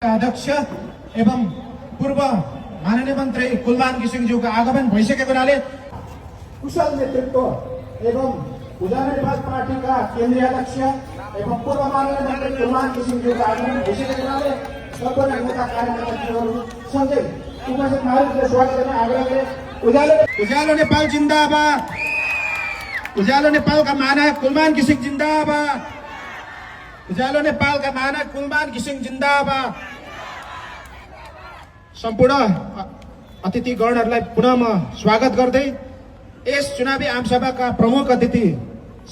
अध्यक्ष एवं पूर्व माननीय मन्त्री कुलमान घिसिङज्यूको आगमन भइसकेको हुनाले कुशल नेतृत्व एवं उजाला नेपाल पार्टीका केन्द्रीय अध्यक्ष एवं पूर्व माननीय मन्त्री कुलमान घिसिङज्यूको आगमन भइसकेको हुनाले सम्पूर्ण नेता कार्यकर्ताहरू सँगै उपस्थित नागरिकले स्वागत गर्न आग्रह गरे। उज्यालो नेपाल जिन्दाबाद, उज्यालो नेपालका मानक कुलमान घिसिङ जिन्दाबाद, उज्यालो नेपालका मानक कुलमान घिसिङ जिन्दाबाद। सम्पूर्ण अतिथिगणहरूलाई पुनः म स्वागत गर्दै यस चुनावी आमसभाका प्रमुख अतिथि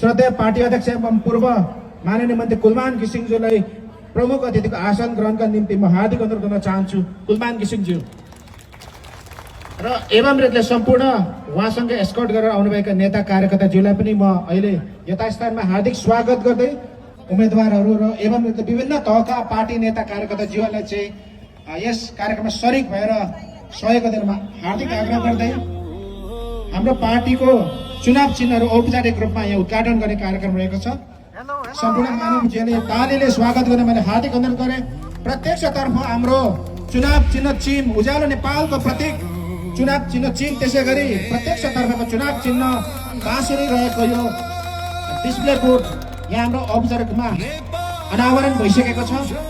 श्रद्धेय पार्टी अध्यक्ष एवं पूर्व माननीय मन्त्री कुलमान घिसिङज्यूलाई प्रमुख अतिथिको आसन ग्रहणका निम्ति म हार्दिक अनुरोध गर्न चाहन्छु। कुलमान घिसिङज्यू र एवं रीतिले सम्पूर्ण उहाँसँगै एस्कर्ट गरेर आउनुभएका नेता कार्यकर्ताज्यूलाई पनि म अहिले यथास्थानमा हार्दिक स्वागत गर्दै उम्मेदवारहरू र एवं विभिन्न तहका पार्टी नेता कार्यकर्ताज्यूहरूलाई चाहिँ यस कार्यक्रममा सरिक भएर सहयोग गर्न हार्दिक आग्रह गर्दै हाम्रो पार्टीको चुनाव चिन्हहरू औपचारिक रूपमा यहाँ उद्घाटन गर्ने कार्यक्रम रहेको छ। सम्पूर्ण मानवजीले तालीले स्वागत गर्न मैले हार्दिक अनुरोध गरेँ। प्रत्यक्षतर्फ हाम्रो चुनाव चिन्ह चिम उज्यालो नेपालको प्रतीक चुनाव चिन्ह चिम, त्यसै गरी प्रत्यक्षतर्फको चुनाव चिन्ह बाँसुरी रहेको यो डिस्प्ले बोर्ड यहाँ हाम्रो औपचारिक रूपमा अनावरण भइसकेको छ।